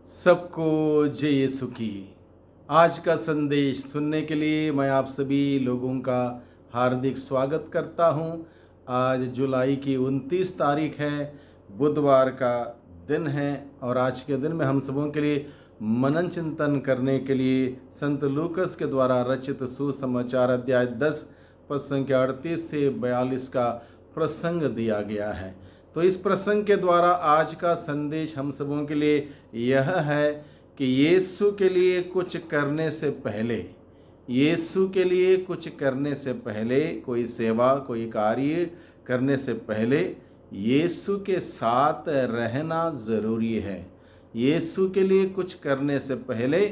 सबको जय यीशु की। आज का संदेश सुनने के लिए मैं आप सभी लोगों का हार्दिक स्वागत करता हूं। आज जुलाई की 29 तारीख है, बुधवार का दिन है और आज के दिन में हम सबों के लिए मनन चिंतन करने के लिए संत लूकस के द्वारा रचित सुसमाचार अध्याय 10 पद संख्या 38 से 42 का प्रसंग दिया गया है। तो इस प्रसंग के द्वारा आज का संदेश हम सबों के लिए यह है कि यीशु के लिए कुछ करने से पहले, यीशु के लिए कुछ करने से पहले, कोई सेवा कोई कार्य करने से पहले यीशु के साथ रहना ज़रूरी है। यीशु के लिए कुछ करने से पहले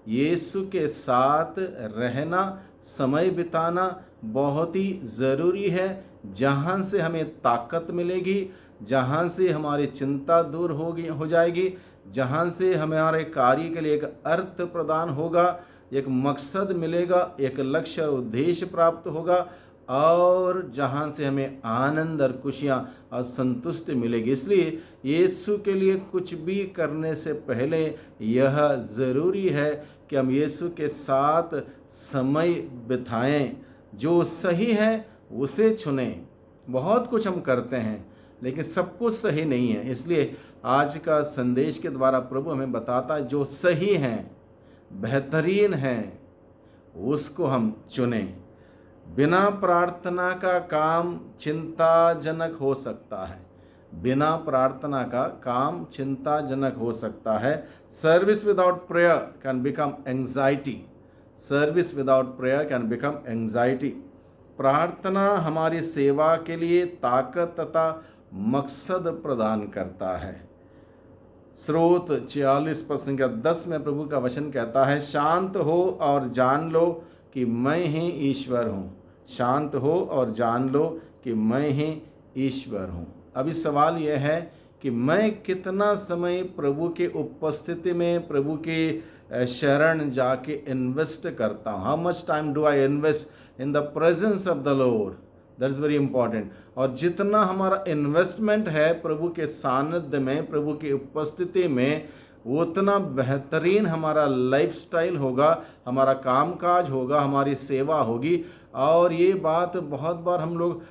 यीशु के साथ रहना, समय बिताना बहुत ही ज़रूरी है। जहाँ से हमें ताकत मिलेगी, जहाँ से हमारी चिंता दूर हो जाएगी, जहाँ से हमारे कार्य के लिए एक अर्थ प्रदान होगा, एक मकसद मिलेगा, एक लक्ष्य और उद्देश्य प्राप्त होगा और जहाँ से हमें आनंद और खुशियाँ और संतुष्टि मिलेगी। इसलिए यीशु के लिए कुछ भी करने से पहले यह ज़रूरी है कि हम यीशु के साथ समय बिताएं। जो सही है उसे चुनें। बहुत कुछ हम करते हैं लेकिन सब कुछ सही नहीं है। इसलिए आज का संदेश के द्वारा प्रभु हमें बताता है जो सही है, बेहतरीन है, उसको हम चुनें। बिना प्रार्थना का काम चिंताजनक हो सकता है। बिना प्रार्थना का काम चिंताजनक हो सकता है। Service without prayer can become anxiety. Service without prayer can become anxiety. प्रार्थना हमारी सेवा के लिए ताकत तथा मकसद प्रदान करता है। स्रोत 46 पद संख्या 10 में प्रभु का वचन कहता है, शांत हो और जान लो कि मैं ही ईश्वर हूँ। शांत हो और जान लो कि मैं ही ईश्वर हूँ। अभी सवाल यह है कि मैं कितना समय प्रभु के उपस्थिति में, प्रभु के शरण जाके इन्वेस्ट करता हूँ। How much time do I invest in the presence of the Lord. That is very important. और जितना हमारा इन्वेस्टमेंट है प्रभु के सानिध्य में, प्रभु की उपस्थिति में, उतना बेहतरीन हमारा लाइफस्टाइल होगा, हमारा कामकाज होगा, हमारी सेवा होगी। और ये बात बहुत बार हम लोग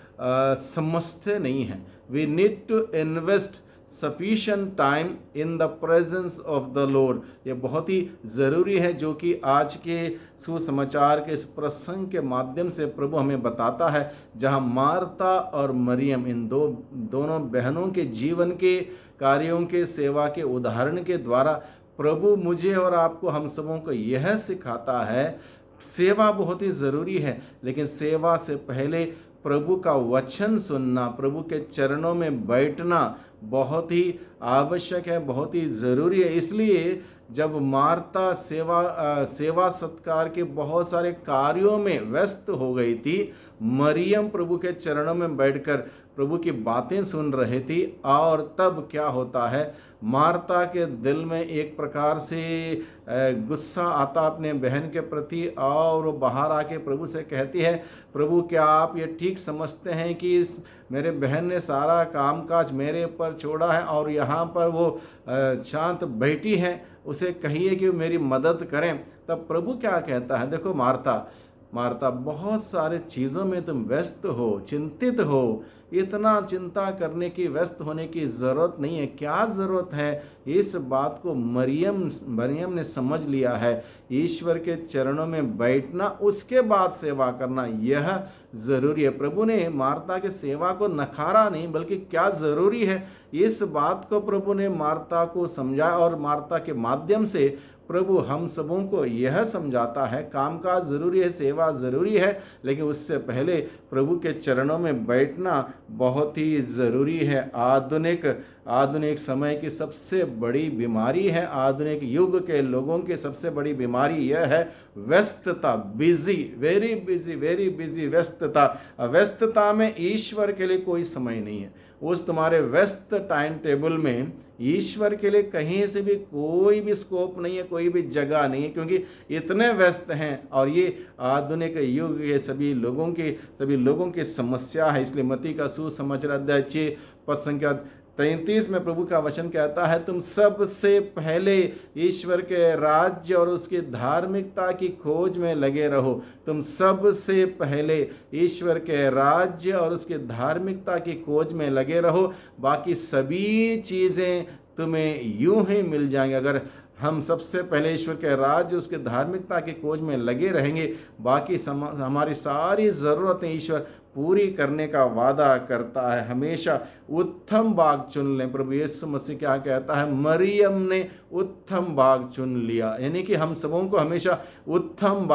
समझते नहीं हैं। We need to invest sufficient time in the presence of the Lord. ये बहुत ही ज़रूरी है, जो कि आज के सुसमाचार के इस प्रसंग के माध्यम से प्रभु हमें बताता है। जहाँ मार्ता और मरियम, इन दोनों बहनों के जीवन के कार्यों के, सेवा के उदाहरण के द्वारा प्रभु मुझे और आपको, हम सबों को यह सिखाता है, सेवा बहुत ही ज़रूरी है लेकिन सेवा से पहले प्रभु का वचन सुनना, प्रभु के चरणों में बैठना बहुत ही आवश्यक है, बहुत ही ज़रूरी है। इसलिए जब मार्ता सेवा सत्कार के बहुत सारे कार्यों में व्यस्त हो गई थी, मरियम प्रभु के चरणों में बैठकर प्रभु की बातें सुन रहे थी। और तब क्या होता है, मार्ता के दिल में एक प्रकार से गुस्सा आता अपने बहन के प्रति और वो बाहर आके प्रभु से कहती है, प्रभु क्या आप ये ठीक समझते हैं कि मेरे बहन ने सारा कामकाज मेरे ऊपर छोड़ा है और यहाँ पर वो शांत बैठी है, उसे कहिए कि मेरी मदद करें। तब प्रभु क्या कहता है, देखो मार्ता बहुत सारे चीज़ों में तुम व्यस्त हो, चिंतित हो। इतना चिंता करने की, व्यस्त होने की ज़रूरत नहीं है। क्या ज़रूरत है, इस बात को मरियम ने समझ लिया है। ईश्वर के चरणों में बैठना, उसके बाद सेवा करना, यह ज़रूरी है। प्रभु ने मार्ता के सेवा को नकारा नहीं, बल्कि क्या ज़रूरी है इस बात को प्रभु ने मार्ता को समझाया। और मार्ता के माध्यम से प्रभु हम सबों को यह समझाता है, कामकाज ज़रूरी है, सेवा ज़रूरी है, लेकिन उससे पहले प्रभु के चरणों में बैठना बहुत ही ज़रूरी है। आधुनिक समय की सबसे बड़ी बीमारी है, आधुनिक युग के लोगों की सबसे बड़ी बीमारी यह है व्यस्तता। बिजी, वेरी बिजी व्यस्तता। व्यस्तता में ईश्वर के लिए कोई समय नहीं है। उस तुम्हारे व्यस्त टाइम टेबल में ईश्वर के लिए कहीं से भी कोई भी स्कोप नहीं है, कोई भी जगह नहीं है, क्योंकि इतने व्यस्त हैं। और ये आधुनिक युग के सभी लोगों की समस्या है। इसलिए मत्ती का सुसमाचार अध्याय 6 पद संख्या 33 में प्रभु का वचन कहता है, तुम सबसे पहले ईश्वर के राज्य और उसकी धार्मिकता की खोज में लगे रहो। तुम सबसे पहले ईश्वर के राज्य और उसकी धार्मिकता की खोज में लगे रहो, बाकी सभी चीज़ें तुम्हें यूं ही मिल जाएंगे। अगर हम सबसे पहले ईश्वर के राज्य उसके धार्मिकता की खोज में लगे रहेंगे, बाकी हमारी सारी ज़रूरतें ईश्वर पूरी करने का वादा करता है। हमेशा उत्तम भाग चुन लें। प्रभु यीशु मसीह क्या कहता है, मरियम ने उत्तम भाग चुन लिया, यानी कि हम सबों को हमेशा उत्तम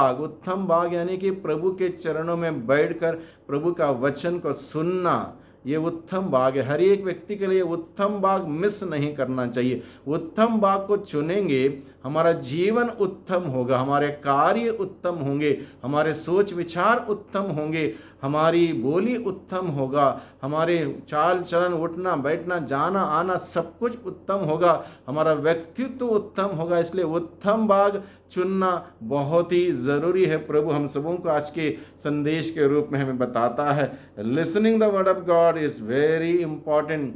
भाग यानी कि प्रभु के चरणों में बैठकर प्रभु का वचन को सुनना, ये उत्तम भाग है। हर एक व्यक्ति के लिए उत्तम भाग मिस नहीं करना चाहिए। उत्तम भाग को चुनेंगे, हमारा जीवन उत्तम होगा, हमारे कार्य उत्तम होंगे, हमारे सोच विचार उत्तम होंगे, हमारी बोली उत्तम होगा, हमारे चाल चलन, उठना बैठना, जाना आना सब कुछ उत्तम होगा, हमारा व्यक्तित्व उत्तम होगा। इसलिए उत्तम भाग चुनना बहुत ही ज़रूरी है। प्रभु हम सबों को आज के संदेश के रूप में हमें बताता है, listening the word of God is very important.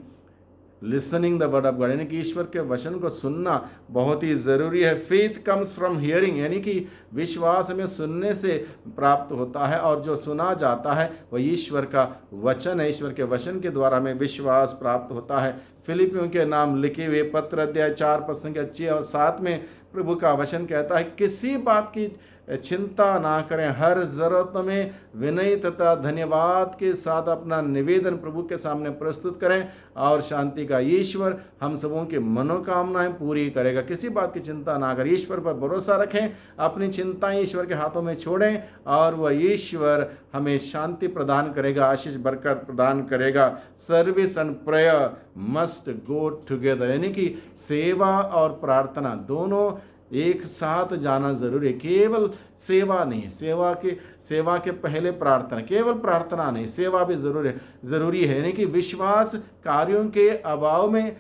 Listening the word of God यानी कि ईश्वर के वचन को सुनना बहुत ही ज़रूरी है। फेथ कम्स फ्रॉम हियरिंग, यानी कि विश्वास हमें सुनने से प्राप्त होता है, और जो सुना जाता है वह ईश्वर का वचन है। ईश्वर के वचन के द्वारा हमें विश्वास प्राप्त होता है। फिलिपियों के नाम लिखे हुए पत्र अध्याय 4 पद संख्या 6 और 7 में प्रभु का वचन कहता है, किसी बात की चिंता ना करें, हर ज़रूरत में विनय तथा धन्यवाद के साथ अपना निवेदन प्रभु के सामने प्रस्तुत करें, और शांति का ईश्वर हम सबों की मनोकामनाएं पूरी करेगा। किसी बात की चिंता ना करें, ईश्वर पर भरोसा रखें, अपनी चिंताएं ईश्वर के हाथों में छोड़ें, और वह ईश्वर हमें शांति प्रदान करेगा, आशीष बरकत प्रदान करेगा। Service and prayer must go together, यानी कि सेवा और प्रार्थना दोनों एक साथ जाना जरूरी है। केवल सेवा नहीं, सेवा के पहले प्रार्थना, केवल प्रार्थना नहीं, सेवा भी ज़रूरी है। यानी कि विश्वास कार्यों के अभाव में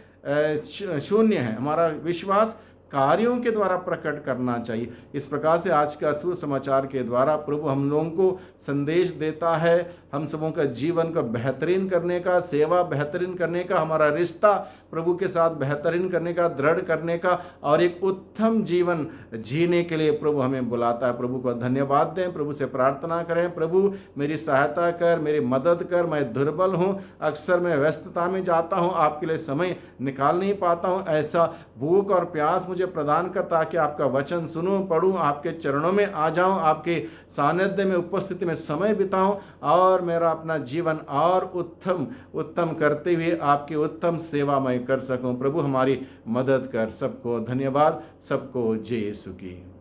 शून्य है। हमारा विश्वास कार्यों के द्वारा प्रकट करना चाहिए। इस प्रकार से आज का सुसमाचार के द्वारा प्रभु हम लोगों को संदेश देता है, हम सबों का जीवन को बेहतरीन करने का, सेवा बेहतरीन करने का, हमारा रिश्ता प्रभु के साथ बेहतरीन करने का, दृढ़ करने का, और एक उत्तम जीवन जीने के लिए प्रभु हमें बुलाता है। प्रभु को धन्यवाद दें, प्रभु से प्रार्थना करें, प्रभु मेरी सहायता कर, मेरी मदद कर, मैं दुर्बल हूँ, अक्सर मैं व्यस्तता में जाता हूँ, आपके लिए समय निकाल नहीं पाता हूँ। ऐसा भूख और प्यास मुझे प्रदान कर, ताकि आपका वचन सुनूं, पढ़ूं, आपके चरणों में आ जाऊं, आपके सानिध्य में उपस्थिति में समय बिताऊं, और मेरा अपना जीवन और उत्तम करते हुए आपकी उत्तम सेवा मैं कर सकूं। प्रभु हमारी मदद कर। सबको धन्यवाद, सबको जय यीशु की।